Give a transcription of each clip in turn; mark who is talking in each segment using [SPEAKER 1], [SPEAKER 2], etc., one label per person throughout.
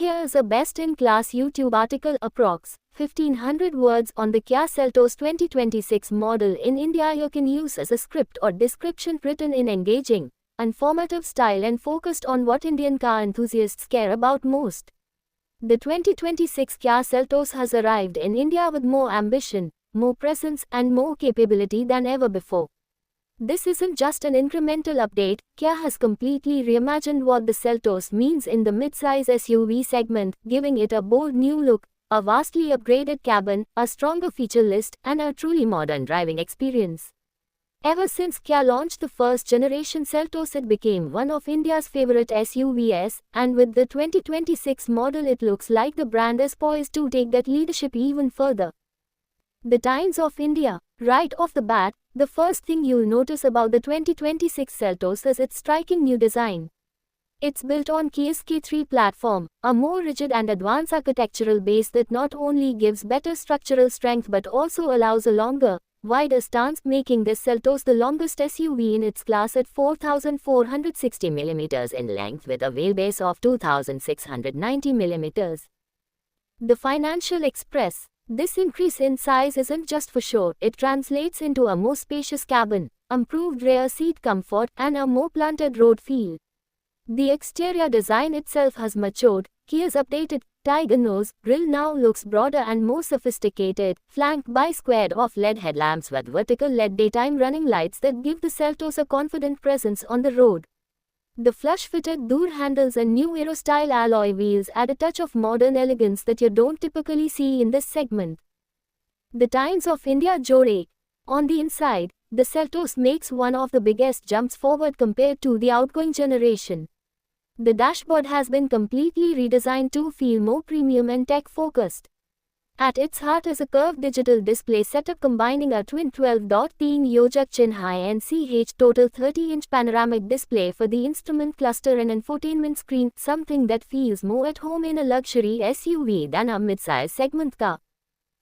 [SPEAKER 1] Here is a best-in-class YouTube article approx. 1500 words on the Kia Seltos 2026 model in India you can use as a script or description written in engaging, informative style and focused on what Indian car enthusiasts care about most. The 2026 Kia Seltos has arrived in India with more ambition, more presence and more capability than ever before. This isn't just an incremental update. Kia has completely reimagined what the Seltos means in the mid-size SUV segment, giving it a bold new look, a vastly upgraded cabin, a stronger feature list, and a truly modern driving experience. Ever since Kia launched the first-generation Seltos, it became one of India's favorite SUVs, and with the 2026 model it looks like the brand is poised to take that leadership even further. The Times of India. Right off the bat, the first thing you'll notice about the 2026 Seltos is its striking new design. It's built on Kia's K3 platform, a more rigid and advanced architectural base that not only gives better structural strength but also allows a longer, wider stance, making this Seltos the longest SUV in its class at 4,460 mm in length with a wheelbase of 2,690 mm. The Financial Express. This increase in size isn't just for show, it translates into a more spacious cabin, improved rear seat comfort, and a more planted road feel. The exterior design itself has matured. Kia's updated Tiger nose grille now looks broader and more sophisticated, flanked by squared-off LED headlamps with vertical LED daytime running lights that give the Seltos a confident presence on the road. The flush-fitted door handles and new Aero-style alloy wheels add a touch of modern elegance that you don't typically see in this segment. The Times of India Jode. On the inside, the Seltos makes one of the biggest jumps forward compared to the outgoing generation. The dashboard has been completely redesigned to feel more premium and tech-focused. At its heart is a curved digital display setup combining a twin 12.3 Yojak Chin high-end CH total 30-inch panoramic display for the instrument cluster and infotainment screen, something that feels more at home in a luxury SUV than a mid-size segment car.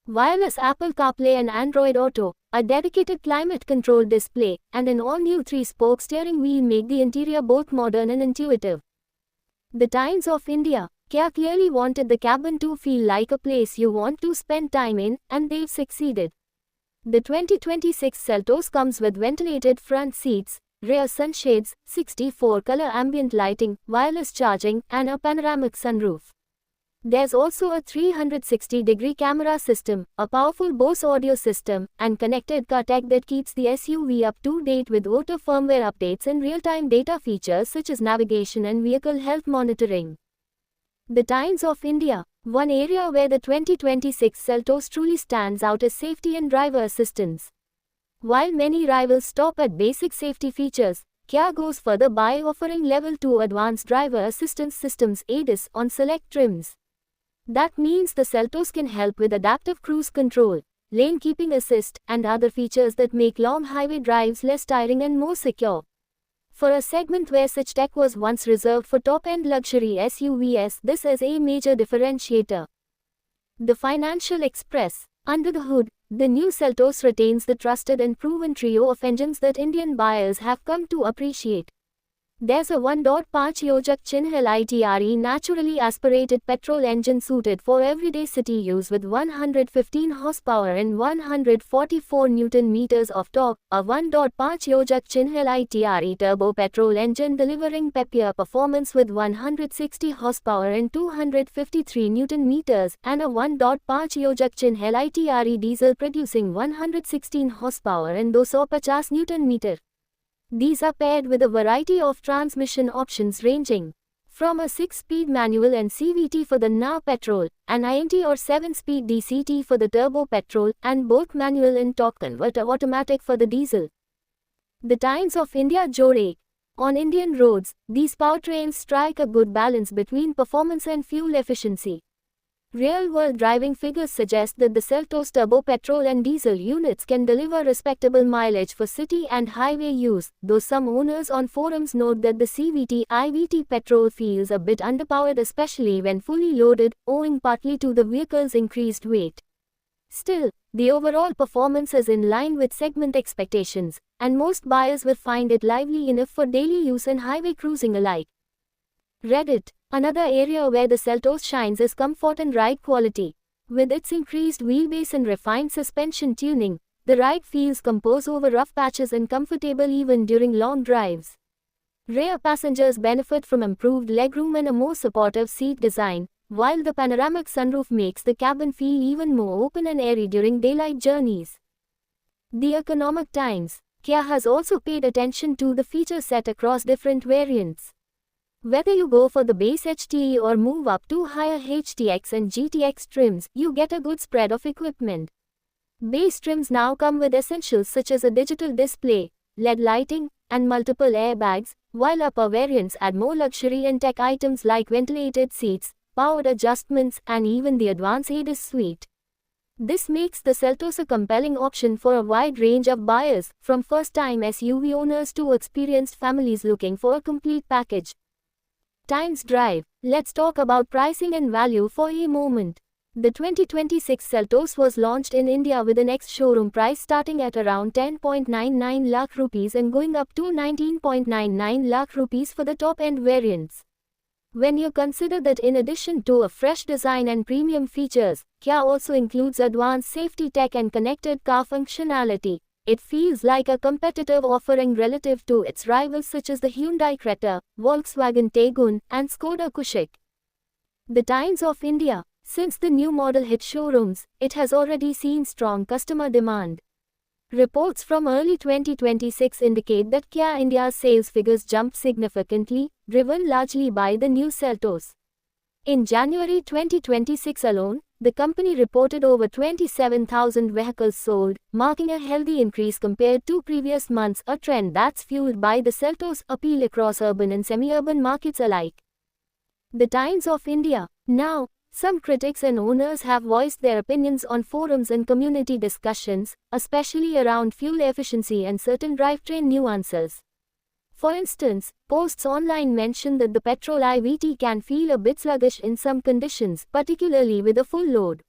[SPEAKER 1] Wireless Apple CarPlay and Android Auto, a dedicated climate control display, and an all-new 3-spoke steering wheel make the interior both modern and intuitive. The Times of India. Kia clearly wanted the cabin to feel like a place you want to spend time in, and they've succeeded. The 2026 Seltos comes with ventilated front seats, rear sunshades, 64-color ambient lighting, wireless charging, and a panoramic sunroof. There's also a 360-degree camera system, a powerful Bose audio system, and connected car tech that keeps the SUV up to date with auto firmware updates and real-time data features such as navigation and vehicle health monitoring. The Times of India. One area where the 2026 Seltos truly stands out is safety and driver assistance. While many rivals stop at basic safety features, Kia goes further by offering Level 2 Advanced Driver Assistance Systems (ADAS) on select trims. That means the Seltos can help with adaptive cruise control, lane keeping assist, and other features that make long highway drives less tiring and more secure. For a segment where such tech was once reserved for top-end luxury SUVs, this is a major differentiator. The Financial Express. Under the hood, the new Seltos retains the trusted and proven trio of engines that Indian buyers have come to appreciate. There's a 1.5 Yojak Chin LITRE naturally aspirated petrol engine suited for everyday city use with 115 horsepower and 144 Nm of torque, a 1.5 Yojak Chin LITRE turbo petrol engine delivering peppier performance with 160 horsepower and 253 Nm, and a 1.5 Yojak Chin LITRE diesel producing 116 horsepower and 250 Nm. These are paired with a variety of transmission options ranging from a 6-speed manual and CVT for the now petrol, an IMT or 7-speed DCT for the turbo petrol, and both manual and torque converter automatic for the diesel. The Times of India Jode. On Indian roads, these powertrains strike a good balance between performance and fuel efficiency. Real-world driving figures suggest that the Seltos turbo petrol and diesel units can deliver respectable mileage for city and highway use, though some owners on forums note that the CVT/IVT petrol feels a bit underpowered especially when fully loaded, owing partly to the vehicle's increased weight. Still, the overall performance is in line with segment expectations, and most buyers will find it lively enough for daily use and highway cruising alike. Reddit. Another area where the Seltos shines is comfort and ride quality. With its increased wheelbase and refined suspension tuning, the ride feels composed over rough patches and comfortable even during long drives. Rear passengers benefit from improved legroom and a more supportive seat design, while the panoramic sunroof makes the cabin feel even more open and airy during daylight journeys. The Economic Times. Kia has also paid attention to the feature set across different variants. Whether you go for the base HTE or move up to higher HTX and GTX trims, you get a good spread of equipment. Base trims now come with essentials such as a digital display, LED lighting, and multiple airbags, while upper variants add more luxury and tech items like ventilated seats, powered adjustments, and even the advanced ADAS suite. This makes the Seltos a compelling option for a wide range of buyers, from first-time SUV owners to experienced families looking for a complete package. Times Drive. Let's talk about pricing and value for a moment. The 2026 Seltos was launched in India with an ex-showroom price starting at around 10.99 lakh rupees and going up to 19.99 lakh rupees for the top-end variants. When you consider that in addition to a fresh design and premium features, Kia also includes advanced safety tech and connected car functionality, it feels like a competitive offering relative to its rivals such as the Hyundai Creta, Volkswagen Tiguan, and Skoda Kodiaq. The Times of India. Since the new model hit showrooms, it has already seen strong customer demand. Reports from early 2026 indicate that Kia India's sales figures jumped significantly, driven largely by the new Seltos. In January 2026 alone, the company reported over 27,000 vehicles sold, marking a healthy increase compared to previous months, a trend that's fueled by the Seltos' appeal across urban and semi-urban markets alike. The Times of India. Now, some critics and owners have voiced their opinions on forums and community discussions, especially around fuel efficiency and certain drivetrain nuances. For instance, posts online mention that the petrol IVT can feel a bit sluggish in some conditions, particularly with a full load.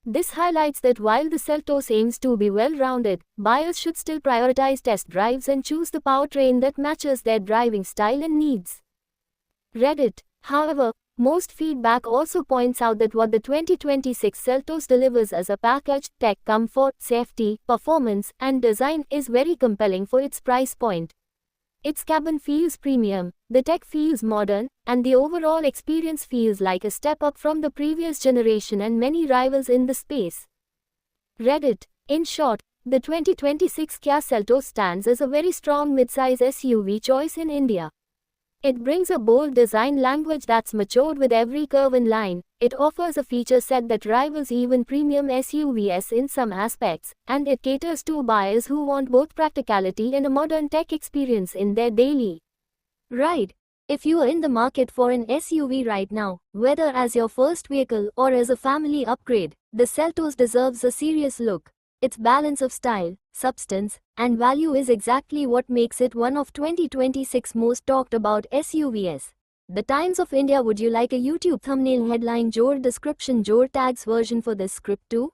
[SPEAKER 1] This highlights that while the Seltos aims to be well-rounded, buyers should still prioritize test drives and choose the powertrain that matches their driving style and needs. Reddit. However, most feedback also points out that what the 2026 Seltos delivers as a package, tech, comfort, safety, performance, and design is very compelling for its price point. Its cabin feels premium, the tech feels modern, and the overall experience feels like a step up from the previous generation and many rivals in the space. Reddit. In short, the 2026 Kia Seltos stands as a very strong midsize SUV choice in India. It brings a bold design language that's matured with every curve and line, it offers a feature set that rivals even premium SUVs in some aspects, and it caters to buyers who want both practicality and a modern tech experience in their daily ride. If you are in the market for an SUV right now, whether as your first vehicle or as a family upgrade, the Seltos deserves a serious look. Its balance of style, substance, and value is exactly what makes it one of 2026 most talked about SUVs. The Times of India. Would you like a YouTube thumbnail headline Jor description Jor tags version for this script too?